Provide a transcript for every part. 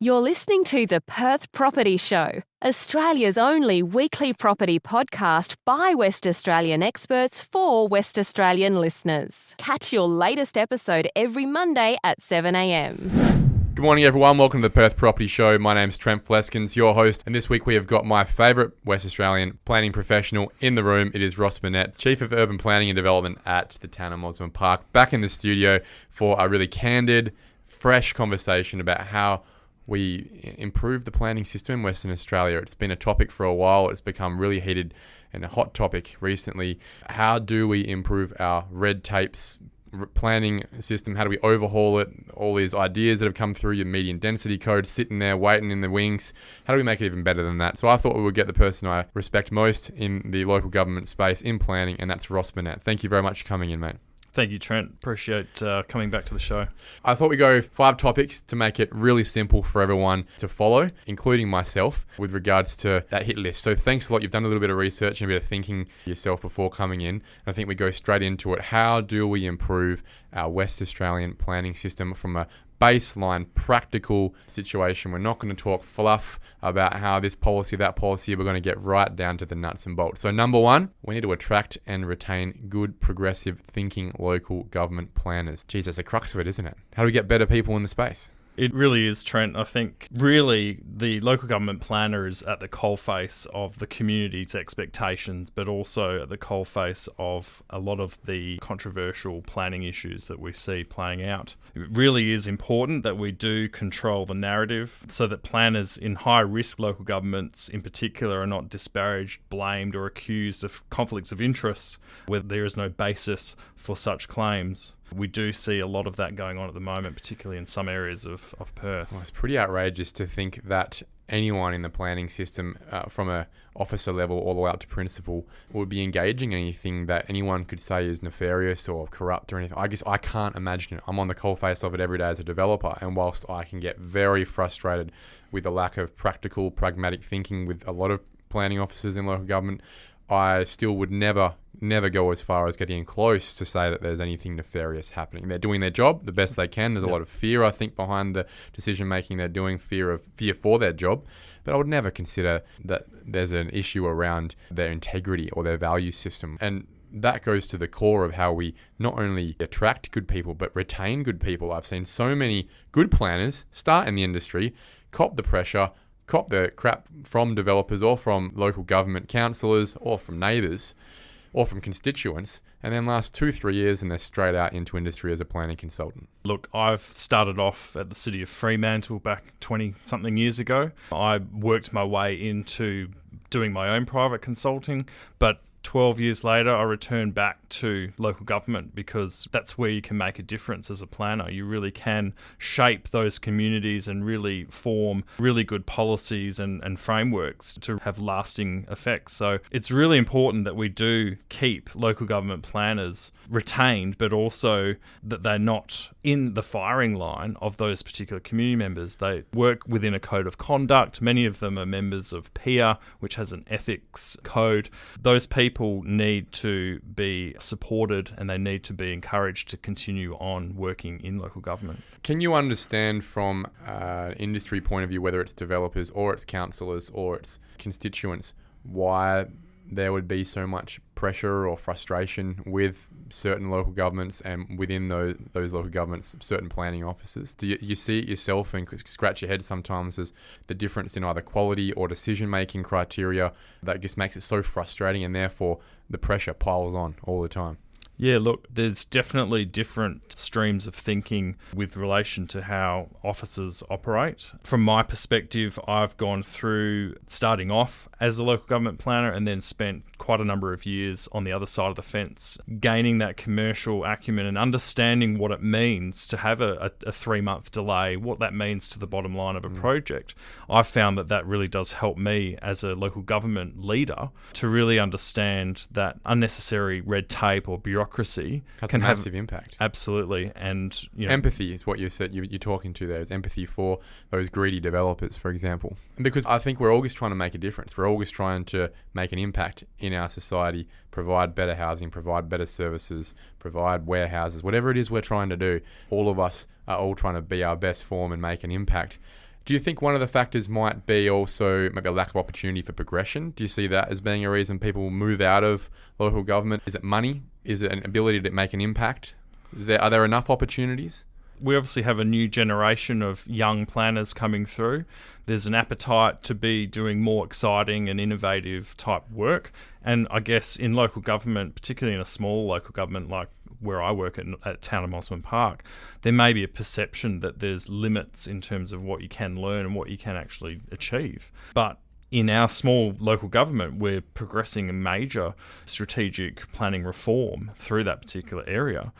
You're listening to the Perth Property Show, Australia's only weekly property podcast by West Australian experts for West Australian listeners. Catch your latest episode every Monday at 7 a.m. Good morning, everyone. Welcome to the Perth Property Show. My name's Trent Fleskens, your host, and this week we have got my favourite West Australian planning professional in the room. It is Ross Minett, Chief of Urban Planning and Development at the Town of Mosman Park, back in the studio for a really candid, fresh conversation about how we improve the planning system in Western Australia. It's been a topic for a while. It's become really heated and a hot topic recently. How do we improve our red tapes planning system? How do we overhaul it? All these ideas that have come through, your median density code sitting there waiting in the wings. How do we make it even better than that? So I thought we would get the person I respect most in the local government space in planning, and that's Ross Minett. Thank you very much for coming in, mate. Thank you, Trent. Appreciate coming back to the show. I thought we'd go 5 topics to make it really simple for everyone to follow, including myself, with regards to that hit list. So thanks a lot. You've done a little bit of research and a bit of thinking yourself before coming in. I think we go straight into it. How do we improve our West Australian planning system from a baseline, practical situation? We're not going to talk fluff about how this policy, that policy, we're going to get right down to the nuts and bolts. So number 1, we need to attract and retain good, progressive thinking local government planners. Geez, that's the crux of it, isn't it? How do we get better people in the space? It really is, Trent. I think really the local government planner is at the coalface of the community's expectations, but also at the coalface of a lot of the controversial planning issues that we see playing out. It really is important that we do control the narrative so that planners in high-risk local governments in particular are not disparaged, blamed or accused of conflicts of interest where there is no basis for such claims. We do see a lot of that going on at the moment, particularly in some areas of Perth. Well, it's pretty outrageous to think that anyone in the planning system, from a officer level all the way up to principal, would be engaging in anything that anyone could say is nefarious or corrupt or anything. I guess I can't imagine it. I'm on the coalface of it every day as a developer, and whilst I can get very frustrated with the lack of practical, pragmatic thinking with a lot of planning officers in local government, I still would never go as far as getting close to say that there's anything nefarious happening. They're doing their job the best they can. There's a lot of fear, I think, behind the decision making they're doing, fear for their job. But I would never consider that there's an issue around their integrity or their value system. And that goes to the core of how we not only attract good people, but retain good people. I've seen so many good planners start in the industry, cop the pressure, cop the crap from developers or from local government councillors or from neighbours or from constituents, and then last 2-3 years and they're straight out into industry as a planning consultant. Look, I've started off at the city of Fremantle back 20-something years ago. I worked my way into doing my own private consulting, but 12 years later, I returned back to local government because that's where you can make a difference as a planner. You really can shape those communities and really form really good policies and frameworks to have lasting effects. So it's really important that we do keep local government planners retained, but also that they're not in the firing line of those particular community members. They work within a code of conduct. Many of them are members of PIA, which has an ethics code. Those people need to be supported and they need to be encouraged to continue on working in local government. Can you understand from an industry point of view, whether it's developers or it's councillors or it's constituents, why there would be so much pressure or frustration with certain local governments and within those local governments, certain planning officers? Do you see it yourself and scratch your head sometimes as the difference in either quality or decision-making criteria that just makes it so frustrating and therefore the pressure piles on all the time? Yeah, look, there's definitely different streams of thinking with relation to how officers operate. From my perspective, I've gone through starting off as a local government planner and then spent quite a number of years on the other side of the fence, gaining that commercial acumen and understanding what it means to have a 3-month delay, what that means to the bottom line of a project. I've found that really does help me as a local government leader to really understand that unnecessary red tape or bureaucracy can have a massive impact. Absolutely. And empathy is what you said you're talking to there, is empathy for those greedy developers, for example. Because I think we're always trying to make a difference. We're always trying to make an impact in our society, provide better housing, provide better services, provide warehouses, whatever it is we're trying to do. All of us are all trying to be our best form and make an impact. Do you think one of the factors might be also maybe a lack of opportunity for progression? Do you see that as being a reason people move out of local government? Is it money? Is it an ability to make an impact? Are there enough opportunities? We obviously have a new generation of young planners coming through. There's an appetite to be doing more exciting and innovative type work. And I guess in local government, particularly in a small local government like where I work at Town of Mosman Park, there may be a perception that there's limits in terms of what you can learn and what you can actually achieve. But in our small local government, we're progressing a major strategic planning reform through that particular area.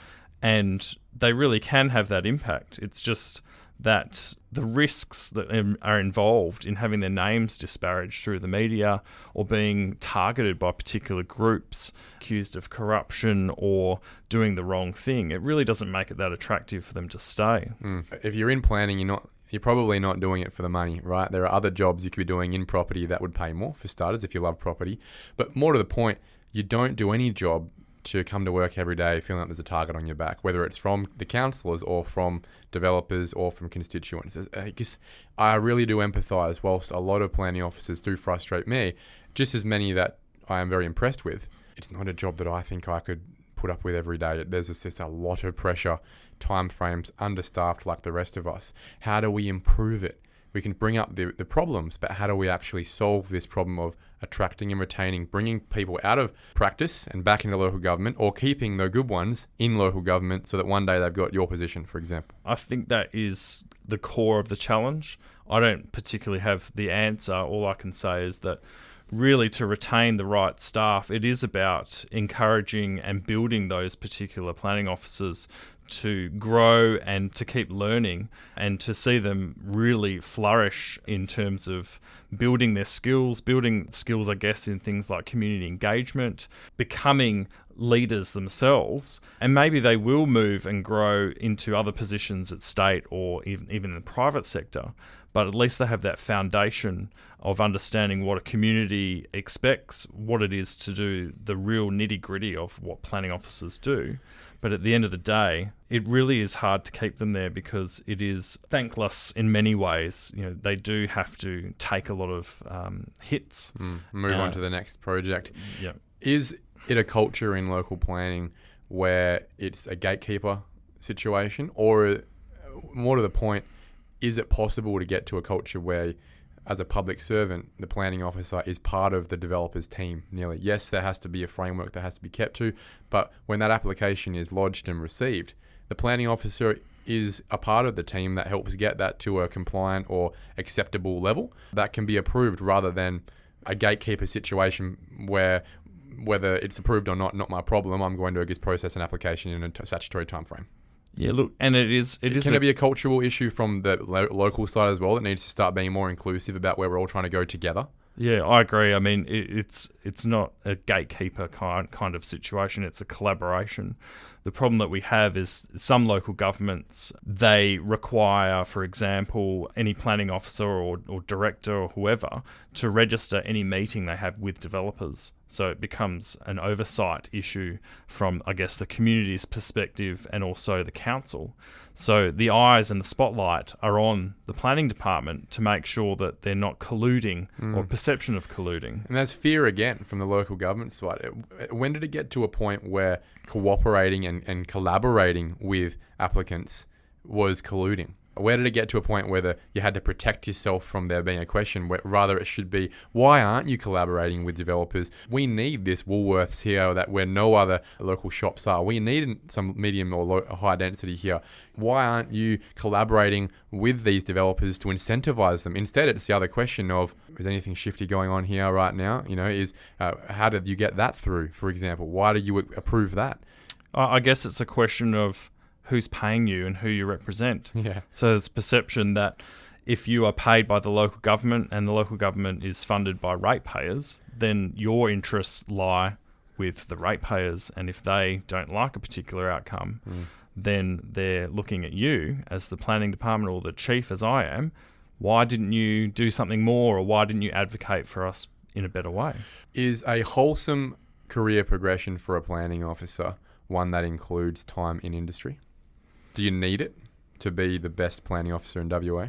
And they really can have that impact. It's just that the risks that are involved in having their names disparaged through the media or being targeted by particular groups accused of corruption or doing the wrong thing, it really doesn't make it that attractive for them to stay. If you're in planning, you're probably not doing it for the money, right? There are other jobs you could be doing in property that would pay more, for starters, if you love property. But more to the point, you don't do any job to come to work every day feeling like there's a target on your back, whether it's from the councillors or from developers or from constituents. I really do empathise, whilst a lot of planning officers do frustrate me, just as many that I am very impressed with. It's not a job that I think I could put up with every day. There's just a lot of pressure, time frames, understaffed like the rest of us. How do we improve it? We can bring up the problems, but how do we actually solve this problem of attracting and retaining, bringing people out of practice and back into local government, or keeping the good ones in local government so that one day they've got your position, for example? I think that is the core of the challenge. I don't particularly have the answer. All I can say is that really to retain the right staff, it is about encouraging and building those particular planning officers to grow and to keep learning and to see them really flourish in terms of building their skills, I guess, in things like community engagement, becoming leaders themselves, and maybe they will move and grow into other positions at state or even in the private sector. But at least they have that foundation of understanding what a community expects, what it is to do the real nitty-gritty of what planning officers do. But at the end of the day, it really is hard to keep them there because it is thankless in many ways. You know, they do have to take a lot of hits. Move on to the next project. Yeah. Is it a culture in local planning where it's a gatekeeper situation, or more to the point, is it possible to get to a culture where, as a public servant, the planning officer is part of the developer's team nearly? Yes, there has to be a framework that has to be kept to, but when that application is lodged and received, the planning officer is a part of the team that helps get that to a compliant or acceptable level that can be approved, rather than a gatekeeper situation where whether it's approved or not my problem. I'm going to just process an application in a statutory time frame. Yeah, look, and it is. Can it be a cultural issue from the local side as well that needs to start being more inclusive about where we're all trying to go together? Yeah, I agree. I mean, it's not a gatekeeper kind of situation. It's a collaboration. The problem that we have is some local governments, they require, for example, any planning officer or director or whoever to register any meeting they have with developers. So it becomes an oversight issue from, I guess, the community's perspective and also the council. So the eyes and the spotlight are on the planning department to make sure that they're not colluding or perception of colluding. And that's fear again from the local government side. When did it get to a point where cooperating and collaborating with applicants was colluding? Where did it get to a point where you had to protect yourself from there being a question, where rather it should be, why aren't you collaborating with developers? We need this Woolworths here where no other local shops are. We need some medium or high density here. Why aren't you collaborating with these developers to incentivize them? Instead, it's the other question of, is anything shifty going on here right now? You know, how did you get that through, for example? Why did you approve that? I guess it's a question of who's paying you and who you represent. Yeah. So there's perception that if you are paid by the local government and the local government is funded by ratepayers, then your interests lie with the ratepayers. And if they don't like a particular outcome, then they're looking at you as the planning department or the chief, as I am. Why didn't you do something more, or why didn't you advocate for us in a better way? Is a wholesome career progression for a planning officer one that includes time in industry? Do you need it to be the best planning officer in WA?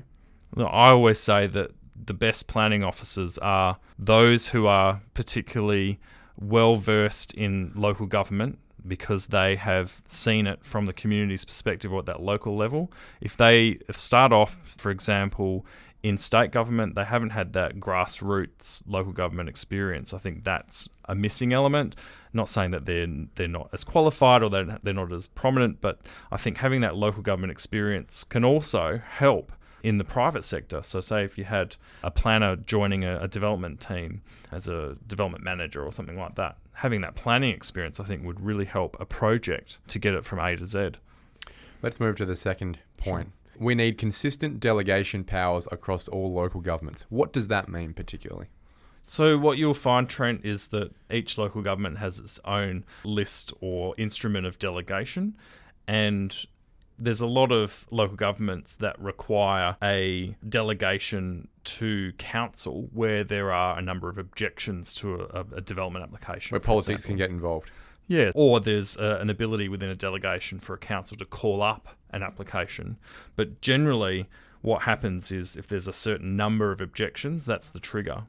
I always say that the best planning officers are those who are particularly well versed in local government because they have seen it from the community's perspective or at that local level. If they start off, for example, in state government, they haven't had that grassroots local government experience. I think that's a missing element. Not saying that they're not as qualified or they're not as prominent, but I think having that local government experience can also help in the private sector. So say if you had a planner joining a development team as a development manager or something like that, having that planning experience I think would really help a project to get it from A to Z. Let's move to the second point. Sure. We need consistent delegation powers across all local governments. What does that mean particularly? So what you'll find, Trent, is that each local government has its own list or instrument of delegation, and there's a lot of local governments that require a delegation to council where there are a number of objections to a development application. Where politics can get involved. Yeah, or there's an ability within a delegation for a council to call up an application. But generally, what happens is if there's a certain number of objections, that's the trigger.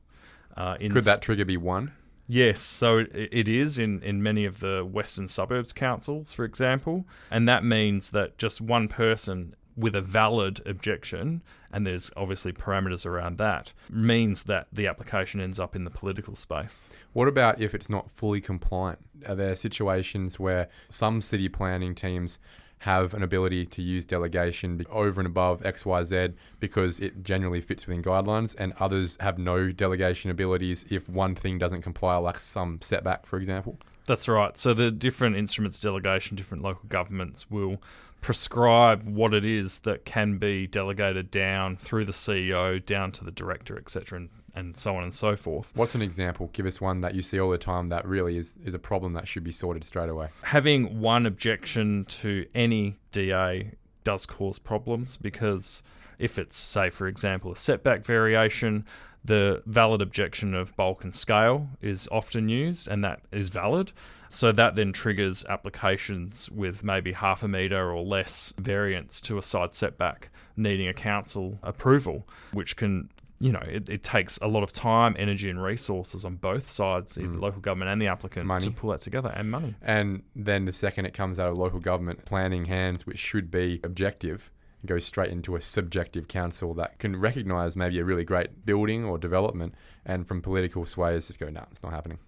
Could that trigger be one? Yes, so it is in many of the Western Suburbs councils, for example, and that means that just one person with a valid objection, and there's obviously parameters around that, means that the application ends up in the political space. What about if it's not fully compliant? Are there situations where some city planning teams have an ability to use delegation over and above XYZ because it generally fits within guidelines, and others have no delegation abilities if one thing doesn't comply, like some setback, for example? That's right. So the different instruments delegation, different local governments will prescribe what it is that can be delegated down through the CEO, down to the director, etc., and so on and so forth. What's an example? Give us one that you see all the time that really is a problem that should be sorted straight away. Having one objection to any DA does cause problems because if it's, say, for example, a setback variation, the valid objection of bulk and scale is often used, and that is valid. So that then triggers applications with maybe half a metre or less variance to a side setback needing a council approval, which can, it takes a lot of time, energy and resources on both sides, the local government and the applicant, to pull that together, and money. And then the second it comes out of local government planning hands, which should be objective, goes straight into a subjective council that can recognise maybe a really great building or development, and from political sways just go, no, it's not happening.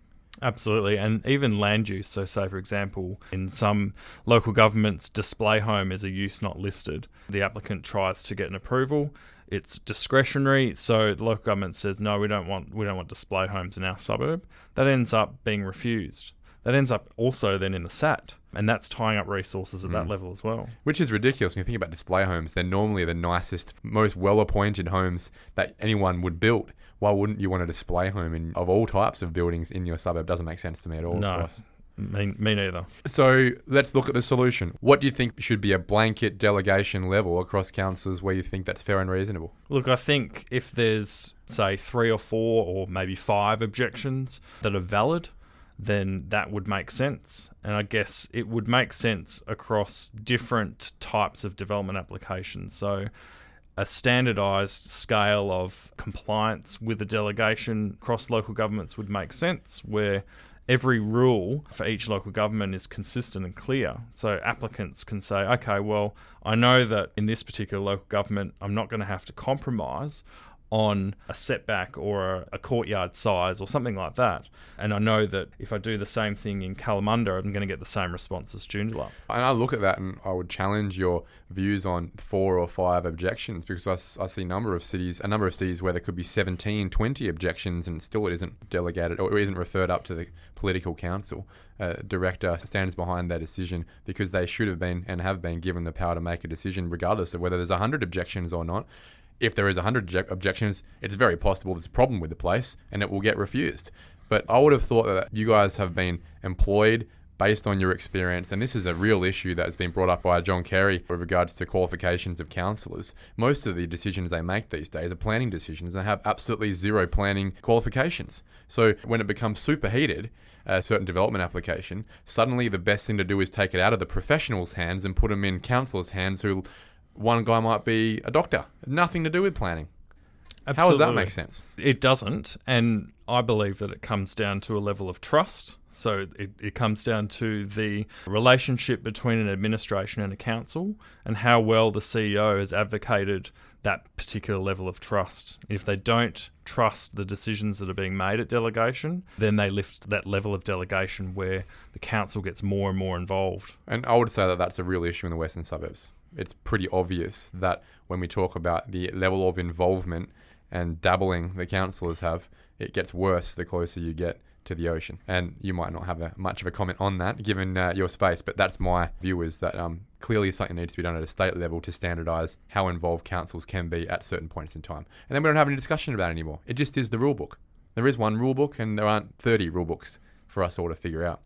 Absolutely. And even land use. So say, for example, in some local governments, display home is a use not listed. The applicant tries to get an approval. It's discretionary. So the local government says, no, we don't want display homes in our suburb. That ends up being refused. That ends up also then in the SAT. And that's tying up resources at that level as well. Which is ridiculous when you think about display homes. They're normally the nicest, most well-appointed homes that anyone would build. Why wouldn't you want a display home of all types of buildings in your suburb? Doesn't make sense to me at all. No, me neither. So let's look at the solution. What do you think should be a blanket delegation level across councils where you think that's fair and reasonable? Look, I think if there's, say, 3 or 4 or maybe 5 objections that are valid, then that would make sense. And I guess it would make sense across different types of development applications. So a standardised scale of compliance with a delegation across local governments would make sense, where every rule for each local government is consistent and clear. So applicants can say, okay, well, I know that in this particular local government, I'm not going to have to compromise on a setback or a courtyard size or something like that. And I know that if I do the same thing in Kalamunda, I'm going to get the same response as Joondalup. And I look at that and I would challenge your views on 4 or 5 objections, because I see a number of cities where there could be 17, 20 objections and still it isn't delegated or it isn't referred up to the political council. Director stands behind their decision because they should have been and have been given the power to make a decision regardless of whether there's 100 objections or not. If there is 100 objections, it's very possible there's a problem with the place and it will get refused. But I would have thought that you guys have been employed based on your experience, and this is a real issue that has been brought up by John Kerry with regards to qualifications of councillors. Most of the decisions they make these days are planning decisions and have absolutely zero planning qualifications. So when it becomes superheated, a certain development application, suddenly the best thing to do is take it out of the professionals' hands and put them in councillors' hands who one guy might be a doctor. Nothing to do with planning. Absolutely. How does that make sense? It doesn't, and I believe that it comes down to a level of trust. So it comes down to the relationship between an administration and a council and how well the CEO has advocated that particular level of trust. If they don't trust the decisions that are being made at delegation, then they lift that level of delegation where the council gets more and more involved. And I would say that that's a real issue in the western suburbs. It's pretty obvious that when we talk about the level of involvement and dabbling the councillors have, it gets worse the closer you get to the ocean. And you might not have much of a comment on that given your space, but that's my view, is that clearly something needs to be done at a state level to standardise how involved councils can be at certain points in time. And then we don't have any discussion about it anymore. It just is the rule book. There is one rule book and there aren't 30 rule books for us all to figure out.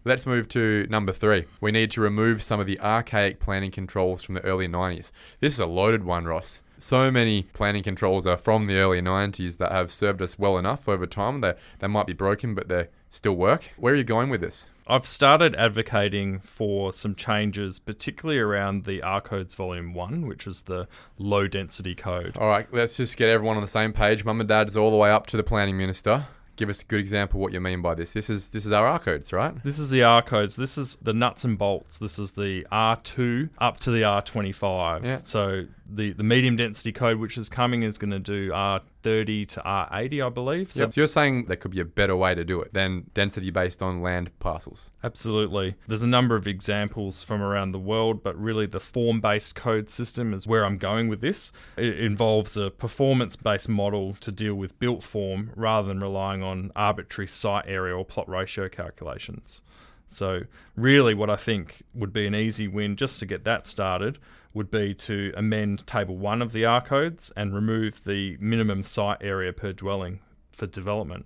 Let's move to number 3. We need to remove some of the archaic planning controls from the early 90s. This is a loaded one, Ross. So many planning controls are from the early 90s that have served us well enough over time. They might be broken, but they still work. Where are you going with this? I've started advocating for some changes, particularly around the RCodes Volume 1, which is the low density code. All right, let's just get everyone on the same page. Mum and Dad's all the way up to the planning minister. Give us a good example of what you mean by this. This is our RCodes, right? This is the RCodes. This is the nuts and bolts. This is the R2 up to the R25. Yeah. So the medium density code, which is coming, is going to do R30 to R80, I believe. So you're saying there could be a better way to do it than density based on land parcels? Absolutely. There's a number of examples from around the world, but really the form-based code system is where I'm going with this. It involves a performance-based model to deal with built form rather than relying on arbitrary site area or plot ratio calculations. So really what I think would be an easy win just to get that started would be to amend Table 1 of the RCodes and remove the minimum site area per dwelling for development.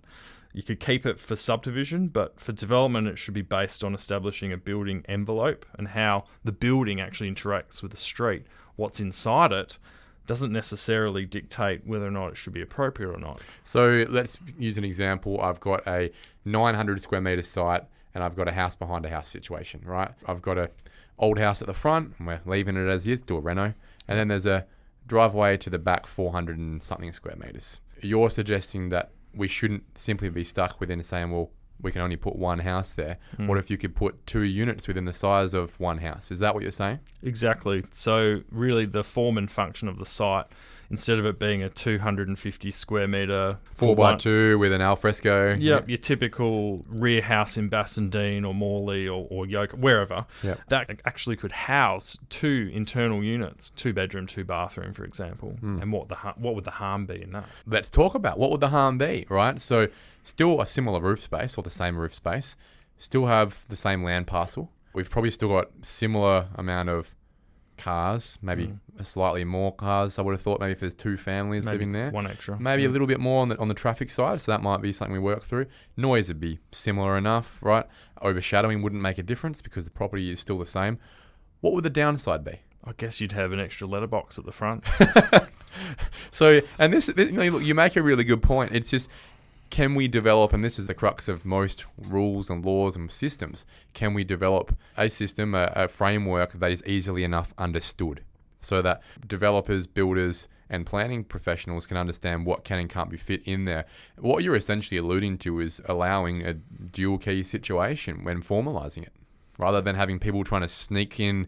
You could keep it for subdivision, but for development it should be based on establishing a building envelope and how the building actually interacts with the street. What's inside it doesn't necessarily dictate whether or not it should be appropriate or not. So let's use an example. I've got a 900 square metre site and I've got a house behind a house situation, right? I've got a old house at the front and we're leaving it as is, do a reno. And then there's a driveway to the back 400 and something square metres. You're suggesting that we shouldn't simply be stuck within saying, well, we can only put one house there. What if you could put 2 units within the size of one house? Is that what you're saying? Exactly. So really the form and function of the site, instead of it being a 250 square metre 4x2 with an alfresco. Yep, your typical rear house in Bassendean or Morley or Yoke, wherever. Yep. That actually could house 2 internal units, 2 bedroom, 2 bathroom, for example. And what would the harm be in that? Let's talk about what would the harm be, right? So still a similar roof space or the same roof space, still have the same land parcel. We've probably still got similar amount of cars, maybe slightly more cars. I would have thought maybe if there's 2 families living there, one extra, maybe a little bit more on the traffic side. So that might be something we work through. Noise would be similar enough, right? Overshadowing wouldn't make a difference because the property is still the same. What would the downside be? I guess you'd have an extra letterbox at the front. So, and this you know, look, you make a really good point. It's just, can we develop, and this is the crux of most rules and laws and systems, can we develop a system, a framework that is easily enough understood so that developers, builders, and planning professionals can understand what can and can't be fit in there? What you're essentially alluding to is allowing a dual key situation when formalising it, rather than having people trying to sneak in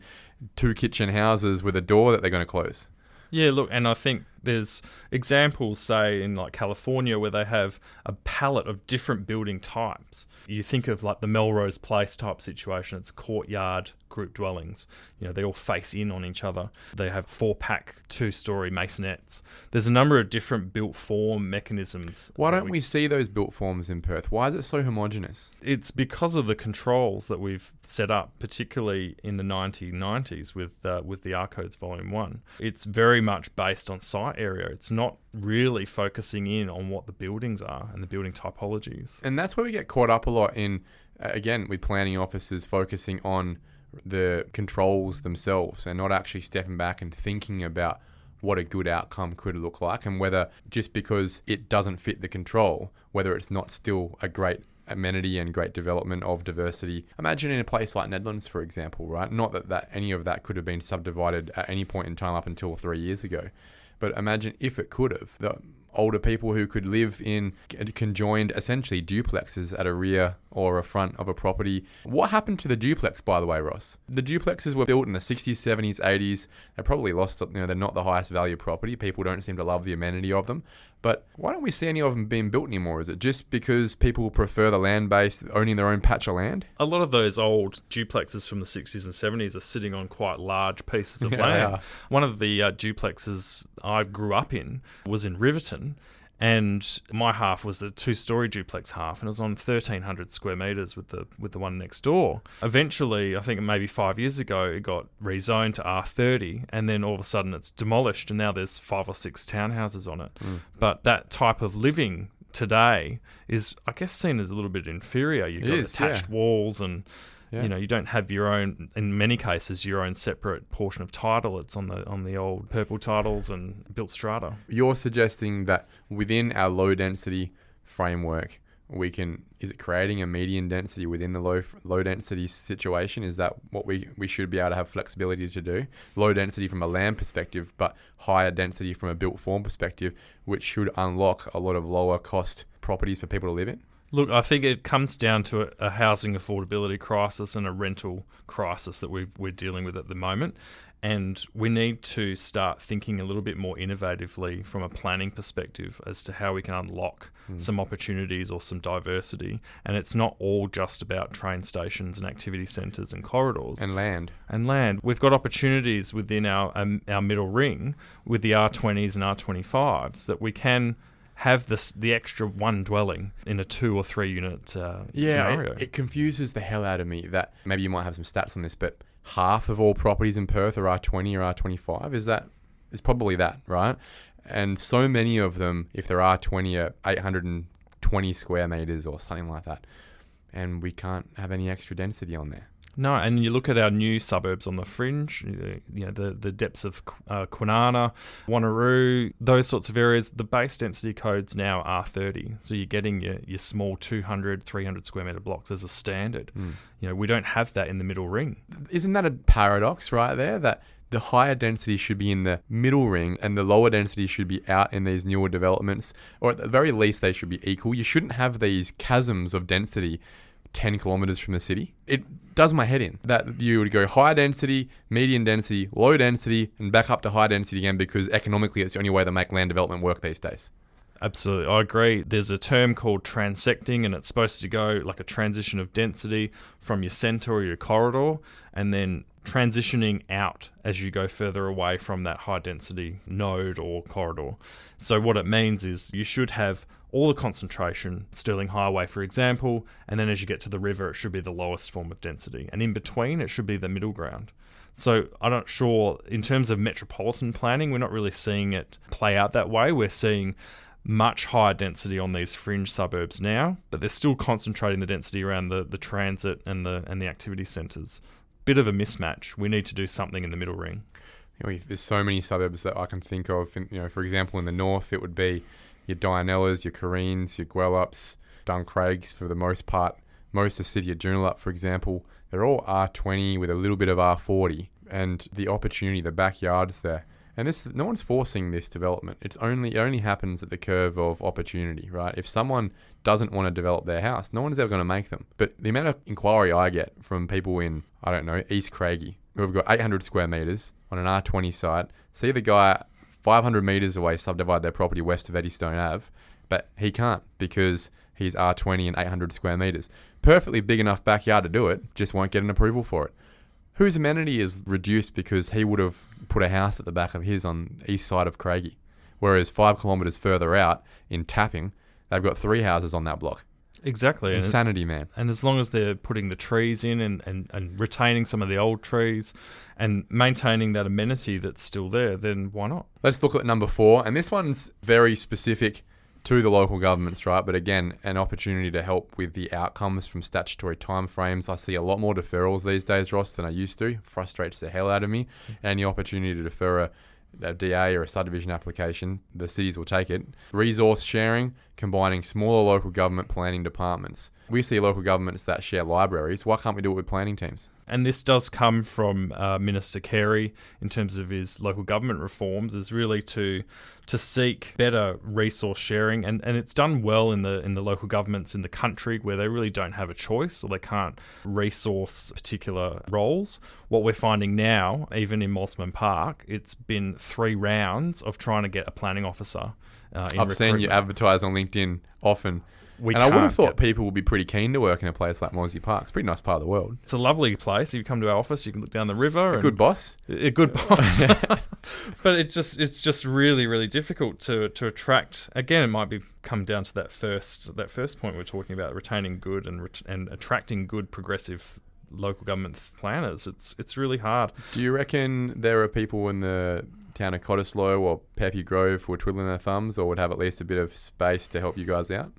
2 kitchen houses with a door that they're going to close. Yeah, look, and I think there's examples, say, in like California where they have a palette of different building types. You think of like the Melrose Place type situation, it's courtyard group dwellings. You know, they all face in on each other. They have 4-pack 2-story masonettes. There's a number of different built form mechanisms. Why don't we see those built forms in Perth? Why is it so homogenous? It's because of the controls that we've set up, particularly in the 1990s with the RCodes Volume 1. It's very much based on site area. It's not really focusing in on what the buildings are and the building typologies. And that's where we get caught up a lot in, again, with planning officers focusing on the controls themselves and not actually stepping back and thinking about what a good outcome could look like, and whether just because it doesn't fit the control, whether it's not still a great amenity and great development of diversity. Imagine in a place like Netherlands, for example, right? Not that any of that could have been subdivided at any point in time up until 3 years ago. But imagine if it could have. The older people who could live in conjoined, essentially, duplexes at a rear or a front of a property. What happened to the duplex, by the way, Ross? The duplexes were built in the 60s, 70s, 80s. They probably lost, they're not the highest value property. People don't seem to love the amenity of them. But why don't we see any of them being built anymore? Is it just because people prefer the land base, owning their own patch of land? A lot of those old duplexes from the 60s and 70s are sitting on quite large pieces of Yeah, land. they are. One of the duplexes I grew up in was in Riverton, and my half was the 2-story duplex half, and it was on 1,300 square metres with the one next door. Eventually, I think maybe 5 years ago, it got rezoned to R30, and then all of a sudden it's demolished, and now there's 5 or 6 townhouses on it. But that type of living today is, I guess, seen as a little bit inferior. You've got attached walls and... Yeah. You don't have your own, in many cases, your own separate portion of title. It's on the old purple titles and built strata. You're suggesting that within our low density framework, is it creating a median density within the low density situation? Is that what we should be able to have flexibility to do? Low density from a land perspective, but higher density from a built form perspective, which should unlock a lot of lower cost properties for people to live in? Look, I think it comes down to a housing affordability crisis and a rental crisis that we're dealing with at the moment. And we need to start thinking a little bit more innovatively from a planning perspective as to how we can unlock some opportunities or some diversity. And it's not all just about train stations and activity centres and corridors. And land. We've got opportunities within our middle ring with the R20s and R25s that we can have the extra one dwelling in a 2 or 3 unit scenario. It confuses the hell out of me that maybe you might have some stats on this, but half of all properties in Perth are R20 or R25. It's probably that, right? And so many of them, if they're R20, are 820 square meters or something like that. And we can't have any extra density on there. No, and you look at our new suburbs on the fringe, the depths of Kwinana, Wanneroo, those sorts of areas, the base density codes now are 30. So you're getting your small 200, 300 square metre blocks as a standard. We don't have that in the middle ring. Isn't that a paradox right there? That the higher density should be in the middle ring and the lower density should be out in these newer developments, or at the very least they should be equal. You shouldn't have these chasms of density 10 kilometers from the city. It does my head in that you would go high density, medium density, low density, and back up to high density again because economically it's the only way to make land development work these days. Absolutely, I agree. There's a term called transecting, and it's supposed to go like a transition of density from your centre or your corridor, and then transitioning out as you go further away from that high density node or corridor. So what it means is you should have all the concentration, Stirling Highway, for example, and then as you get to the river, it should be the lowest form of density. And in between, it should be the middle ground. So I'm not sure, in terms of metropolitan planning, we're not really seeing it play out that way. We're seeing much higher density on these fringe suburbs now, but they're still concentrating the density around the transit and the activity centres. Bit of a mismatch. We need to do something in the middle ring. There's so many suburbs that I can think of. For example, in the north, it would be your Dianellas, your Careens, your Gwelups, Duncraigs for the most part. Most of the city of Joondalup, for example, they're all R20 with a little bit of R40. And the opportunity, the backyards there. And no one's forcing this development. It only happens at the curve of opportunity, right? If someone doesn't want to develop their house, no one's ever going to make them. But the amount of inquiry I get from people in, East Craigie, who have got 800 square metres on an R20 site, see the guy 500 metres away subdivide their property west of Eddystone Ave, but he can't because he's R20 and 800 square metres. Perfectly big enough backyard to do it, just won't get an approval for it. Whose amenity is reduced because he would have put a house at the back of his on the east side of Craigie, whereas 5 kilometres further out in Tapping, they've got 3 houses on that block. Exactly. Insanity, man. And as long as they're putting the trees in and retaining some of the old trees and maintaining that amenity that's still there, then why not? Let's look at number 4. And this one's very specific to the local governments, right? But again, an opportunity to help with the outcomes from statutory timeframes. I see a lot more deferrals these days, Ross, than I used to. Frustrates the hell out of me. And the opportunity to defer a DA or a subdivision application, the cities will take it. Resource sharing combining smaller local government planning departments. We see local governments that share libraries. Why can't we do it with planning teams? And this does come from Minister Carey in terms of his local government reforms, is really to seek better resource sharing, and it's done well in the local governments in the country where they really don't have a choice or they can't resource particular roles. What we're finding now, even in Mosman Park, it's been 3 rounds of trying to get a planning officer. I've seen you advertise on LinkedIn often. I would have thought people would be pretty keen to work in a place like Mosman Park. It's a pretty nice part of the world. It's a lovely place. If you come to our office, you can look down the river. A good boss. A good boss. But it's just really, really difficult to attract. Again, it might come down to that first point we're talking about, retaining good and attracting good progressive local government planners. It's really hard. Do you reckon there are people in the town of Cottesloe or Peppy Grove who are twiddling their thumbs or would have at least a bit of space to help you guys out?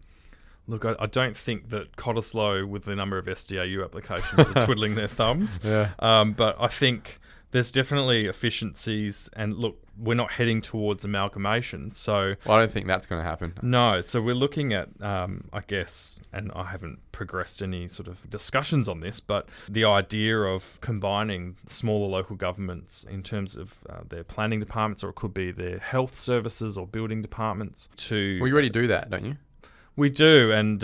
Look, I don't think that Cottesloe, with the number of SDAU applications, are twiddling their thumbs. Yeah. But I think there's definitely efficiencies. And look, we're not heading towards amalgamation. So I don't think that's going to happen. No. So we're looking at, I guess, and I haven't progressed any sort of discussions on this, but the idea of combining smaller local governments in terms of their planning departments, or it could be their health services or building departments to... Well, you already do that, don't you? We do, and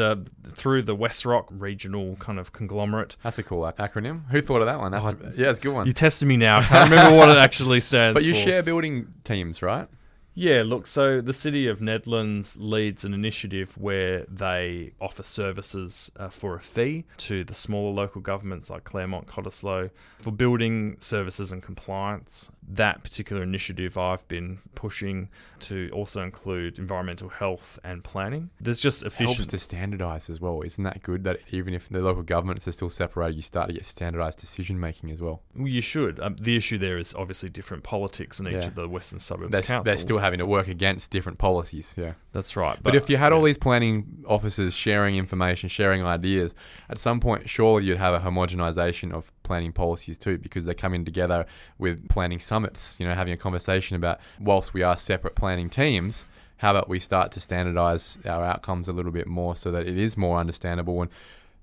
through the West Rock regional kind of conglomerate. That's a cool acronym. Who thought of that one? Yeah, it's a good one. You tested me now. I can't remember what it actually stands for. But you share building teams, right? Yeah, look, so the City of Nedlands leads an initiative where they offer services for a fee to the smaller local governments like Claremont, Cottesloe, for building services and compliance. That particular initiative I've been pushing to also include environmental health and planning. There's just efficient... Helps to standardise as well. Isn't that good that even if the local governments are still separated, you start to get standardised decision making as well? Well, you should. The issue there is obviously different politics in each of the Western Suburbs councils. They're still having to work against different policies, yeah. That's right. But if you had all these planning officers sharing information, sharing ideas, at some point, surely you'd have a homogenisation of planning policies too, because they're coming together with planning summits, having a conversation about, whilst we are separate planning teams, how about we start to standardise our outcomes a little bit more so that it is more understandable. And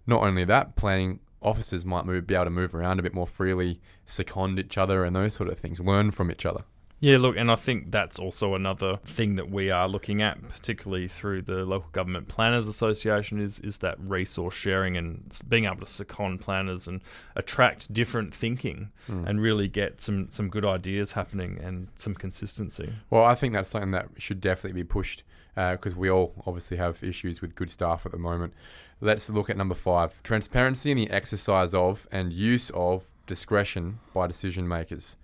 not only that, planning officers might be able to move around a bit more freely, second each other and those sort of things, learn from each other. Yeah, look, and I think that's also another thing that we are looking at, particularly through the Local Government Planners Association, is that resource sharing and being able to second planners and attract different thinking and really get some good ideas happening and some consistency. Well, I think that's something that should definitely be pushed because we all obviously have issues with good staff at the moment. Let's look at number 5, transparency in the exercise of and use of discretion by decision makers.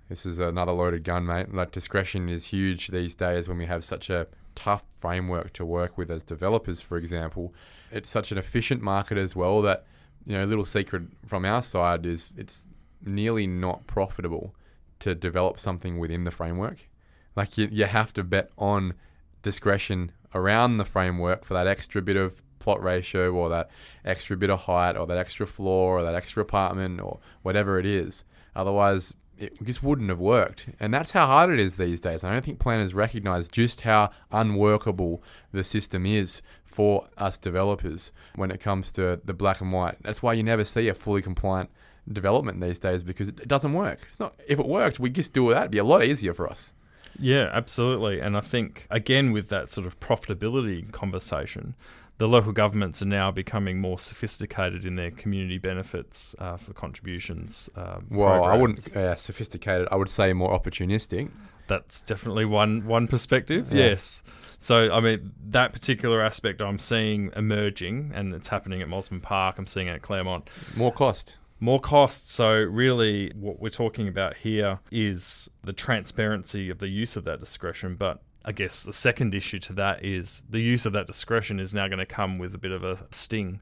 This is another loaded gun, mate. Like, discretion is huge these days when we have such a tough framework to work with as developers, for example. It's such an efficient market as well that, a little secret from our side is it's nearly not profitable to develop something within the framework. Like, you have to bet on discretion around the framework for that extra bit of plot ratio or that extra bit of height or that extra floor or that extra apartment or whatever it is. Otherwise, it just wouldn't have worked. And that's how hard it is these days. I don't think planners recognise just how unworkable the system is for us developers when it comes to the black and white. That's why you never see a fully compliant development these days, because it doesn't work. It's not. If it worked, we'd just do that. It'd be a lot easier for us. Yeah, absolutely. And I think, again, with that sort of profitability conversation, the local governments are now becoming more sophisticated in their community benefits for contributions. Well, I wouldn't sophisticated. I would say more opportunistic. That's definitely one perspective. Yeah. Yes. So, I mean, that particular aspect I'm seeing emerging, and it's happening at Mosman Park. I'm seeing it at Claremont. More cost. So really what we're talking about here is the transparency of the use of that discretion. But I guess the second issue to that is the use of that discretion is now going to come with a bit of a sting.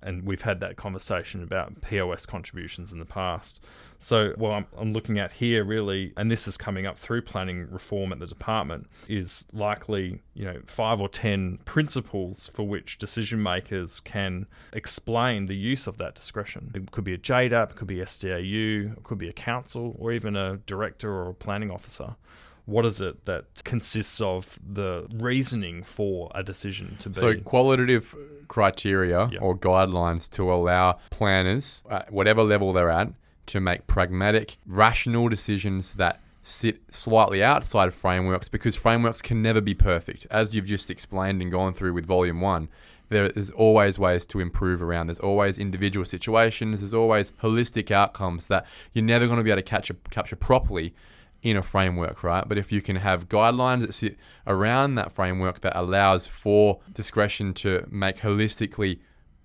And we've had that conversation about POS contributions in the past. So what I'm looking at here really, and this is coming up through planning reform at the department, is likely 5 or 10 principles for which decision makers can explain the use of that discretion. It could be a JDAP, it could be SDAU, it could be a council, or even a director or a planning officer. what is it that consists of the reasoning for a decision to be? So qualitative criteria or guidelines to allow planners, at whatever level they're at, to make pragmatic, rational decisions that sit slightly outside of frameworks, because frameworks can never be perfect. As you've just explained and gone through with Volume 1, there's always ways to improve around. There's always individual situations. There's always holistic outcomes that you're never going to be able to capture properly in a framework, right? But if you can have guidelines that sit around that framework that allows for discretion to make holistically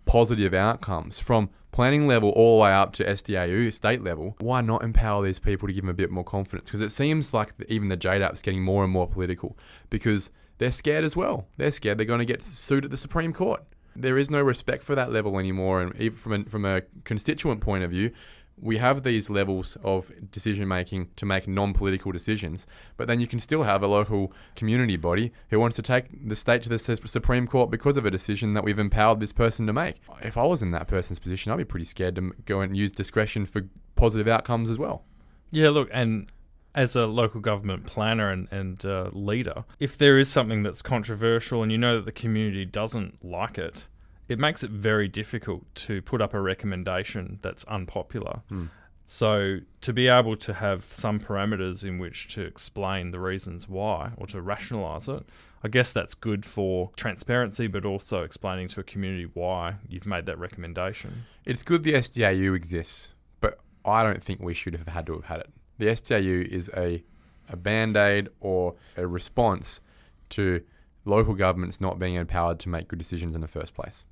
positive outcomes from planning level all the way up to SDAU, state level, why not empower these people to give them a bit more confidence? Because it seems like even the JDAP's getting more and more political because they're scared as well. They're scared they're going to get sued at the Supreme Court. There is no respect for that level anymore. And even from a constituent point of view, we have these levels of decision making to make non-political decisions, but then you can still have a local community body who wants to take the state to the Supreme Court because of a decision that we've empowered this person to make. If I was in that person's position, I'd be pretty scared to go and use discretion for positive outcomes as well. Yeah, look, and as a local government planner and leader, if there is something that's controversial and you know that the community doesn't like it, it makes it very difficult to put up a recommendation that's unpopular. So to be able to have some parameters in which to explain the reasons why or to rationalise it, I guess that's good for transparency, but also explaining to a community why you've made that recommendation. It's good the SDAU exists, but I don't think we should have had to have had it. The SDAU is a band-aid or a response to local governments not being empowered to make good decisions in the first place.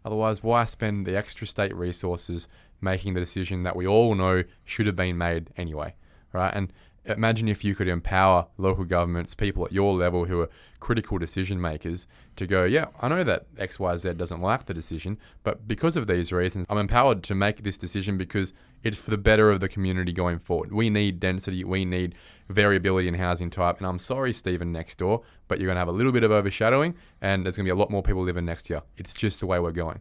Otherwise, why spend the extra state resources making the decision that we all know should have been made anyway, right? And imagine if you could empower local governments, people at your level who are critical decision makers, to go, yeah, I know that XYZ doesn't like the decision, but because of these reasons, I'm empowered to make this decision because it's for the better of the community going forward. We need density, we need variability in housing type, and I'm sorry, Stephen next door, but you're going to have a little bit of overshadowing and there's going to be a lot more people living next to you. It's just the way we're going.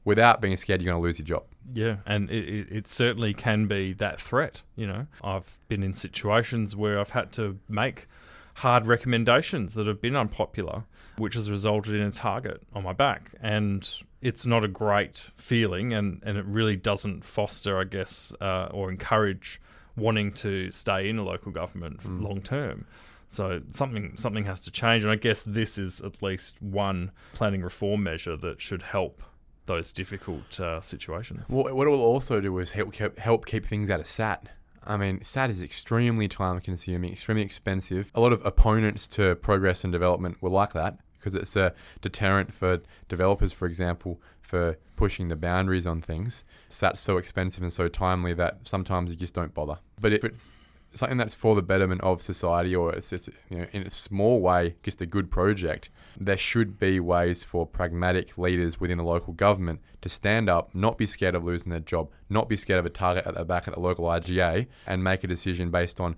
Without being scared you're going to lose your job. Yeah, and it certainly can be that threat, you know. I've been in situations where I've had to make hard recommendations that have been unpopular, which has resulted in a target on my back. And it's not a great feeling, and it really doesn't foster, I guess, or encourage wanting to stay in a local government for long term. So something has to change, and I guess this is at least one planning reform measure that should help those difficult situations. Well, what it will also do is help keep things out of SAT. I mean, SAT is extremely time-consuming, extremely expensive. A lot of opponents to progress and development will like that because it's a deterrent for developers, for example, for pushing the boundaries on things. SAT's so expensive and so timely that sometimes you just don't bother. But if it's something that's for the betterment of society, or it's just, you know, in a small way, just a good project, there should be ways for pragmatic leaders within a local government to stand up, not be scared of losing their job, not be scared of a target at the back at the local IGA, and make a decision based on,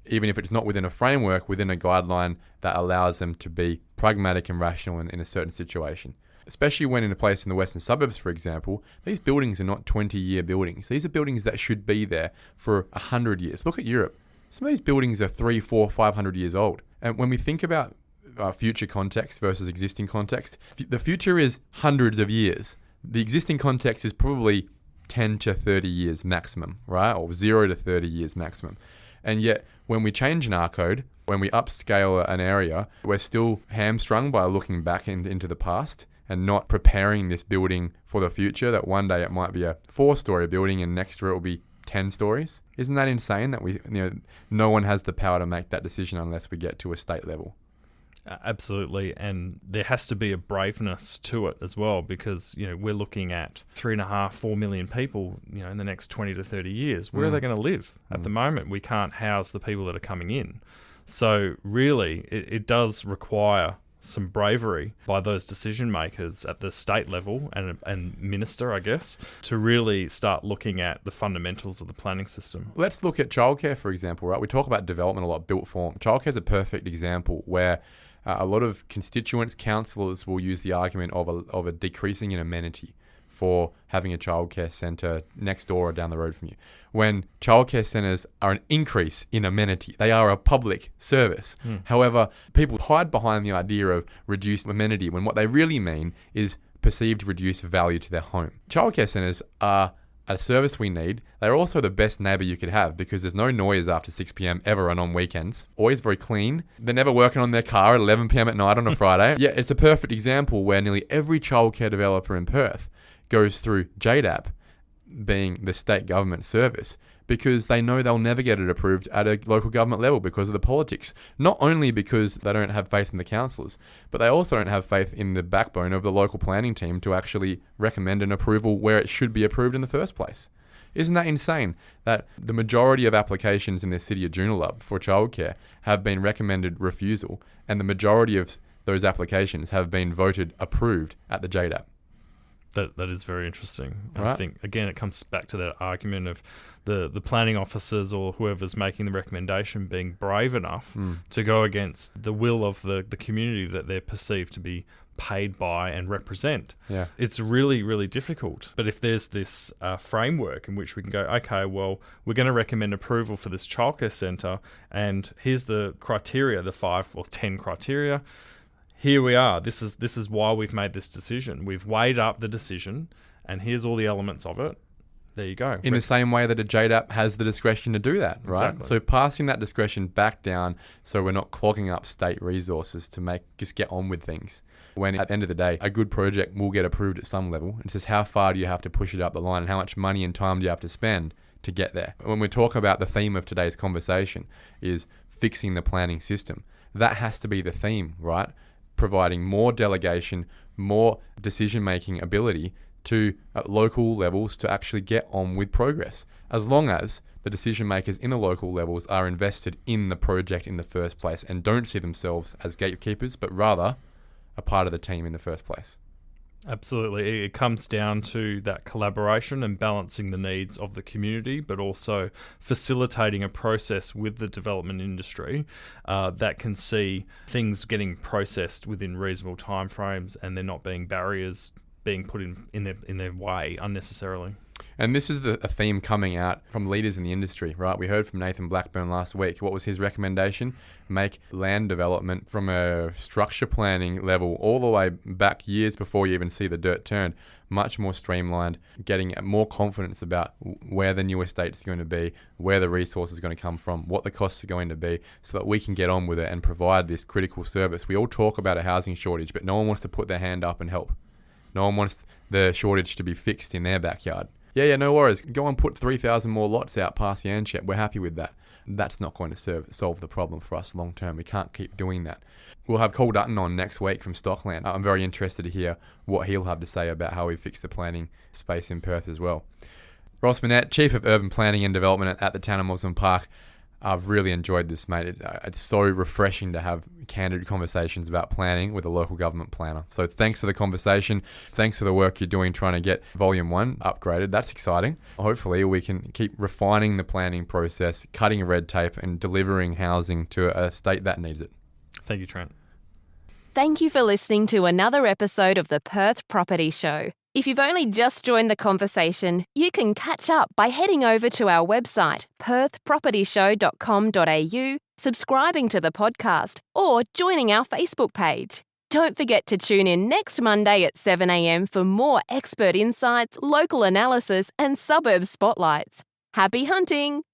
even if it's not within a framework, within a guideline that allows them to be pragmatic and rational in a certain situation. Especially when in a place in the western suburbs, for example, these buildings are not 20-year buildings. These are buildings that should be there for 100 years. Look at Europe. Some of these buildings are 300, 400, 500 years old. And when we think about future context versus existing context, the future is hundreds of years. The existing context is probably 10 to 30 years maximum, right? Or 0 to 30 years maximum. And yet, when we change an RCode, when we upscale an area, we're still hamstrung by looking back into the past and not preparing this building for the future, that one day it might be a 4-story building and next year it will be 10 stories. Isn't that insane that no one has the power to make that decision unless we get to a state level? Absolutely, and there has to be a braveness to it as well, because we're looking at 3.5-4 million people in the next 20 to 30 years. Where are they going to live? At the moment, we can't house the people that are coming in. So really, it does require some bravery by those decision makers at the state level and minister, I guess, to really start looking at the fundamentals of the planning system. Let's look at childcare, for example, right? We talk about development a lot, built form. Childcare is a perfect example where a lot of constituents, councillors will use the argument of a decreasing in amenity for having a childcare centre next door or down the road from you. When childcare centres are an increase in amenity, they are a public service. However, people hide behind the idea of reduced amenity when what they really mean is perceived reduced value to their home. Childcare centres are a service we need. They're also the best neighbour you could have because there's no noise after 6 p.m. ever and on weekends. Always very clean. They're never working on their car at 11 p.m. at night on a Friday. Yeah, it's a perfect example where nearly every childcare developer in Perth goes through JDAP, being the state government service, because they know they'll never get it approved at a local government level because of the politics. Not only because they don't have faith in the councillors, but they also don't have faith in the backbone of the local planning team to actually recommend an approval where it should be approved in the first place. Isn't that insane that the majority of applications in the city of Joondalup for childcare have been recommended refusal, and the majority of those applications have been voted approved at the JDAP? That is very interesting. And Right. I think, again, it comes back to that argument of the planning officers or whoever's making the recommendation being brave enough to go against the will of the community that they're perceived to be paid by and represent. Yeah. It's really, really difficult. But if there's this framework in which we can go, okay, well, we're going to recommend approval for this childcare centre, and here's the criteria, the 5 or 10 criteria. Here we are. This is why we've made this decision. We've weighed up the decision, and here's all the elements of it. There you go. In the same way that a JDAP has the discretion to do that, right? Exactly. So passing that discretion back down so we're not clogging up state resources to just get on with things. When at the end of the day, a good project will get approved at some level. It's just how far do you have to push it up the line and how much money and time do you have to spend to get there. When we talk about the theme of today's conversation is fixing the planning system, that has to be the theme, right? Providing more delegation, more decision-making ability to local levels to actually get on with progress, as long as the decision makers in the local levels are invested in the project in the first place and don't see themselves as gatekeepers, but rather a part of the team in the first place. Absolutely. It comes down to that collaboration and balancing the needs of the community, but also facilitating a process with the development industry that can see things getting processed within reasonable timeframes and there not being barriers being put in their way unnecessarily. And this is a theme coming out from leaders in the industry, right? We heard from Nathan Blackburn last week. What was his recommendation? Make land development from a structure planning level all the way back years before you even see the dirt turned, much more streamlined, getting more confidence about where the new estate's going to be, where the resource is going to come from, what the costs are going to be, so that we can get on with it and provide this critical service. We all talk about a housing shortage, but no one wants to put their hand up and help. No one wants the shortage to be fixed in their backyard. Yeah, no worries. Go and put 3,000 more lots out past Yanchep. We're happy with that. That's not going to solve the problem for us long term. We can't keep doing that. We'll have Cole Dutton on next week from Stockland. I'm very interested to hear what he'll have to say about how we fix the planning space in Perth as well. Ross Minett, Chief of Urban Planning and Development at the Town of Mosman Park. I've really enjoyed this, mate. It's so refreshing to have candid conversations about planning with a local government planner. So thanks for the conversation. Thanks for the work you're doing trying to get Volume 1 upgraded. That's exciting. Hopefully we can keep refining the planning process, cutting red tape and delivering housing to a state that needs it. Thank you, Trent. Thank you for listening to another episode of the Perth Property Show. If you've only just joined the conversation, you can catch up by heading over to our website, perthpropertyshow.com.au, subscribing to the podcast, or joining our Facebook page. Don't forget to tune in next Monday at 7 a.m. for more expert insights, local analysis, and suburb spotlights. Happy hunting!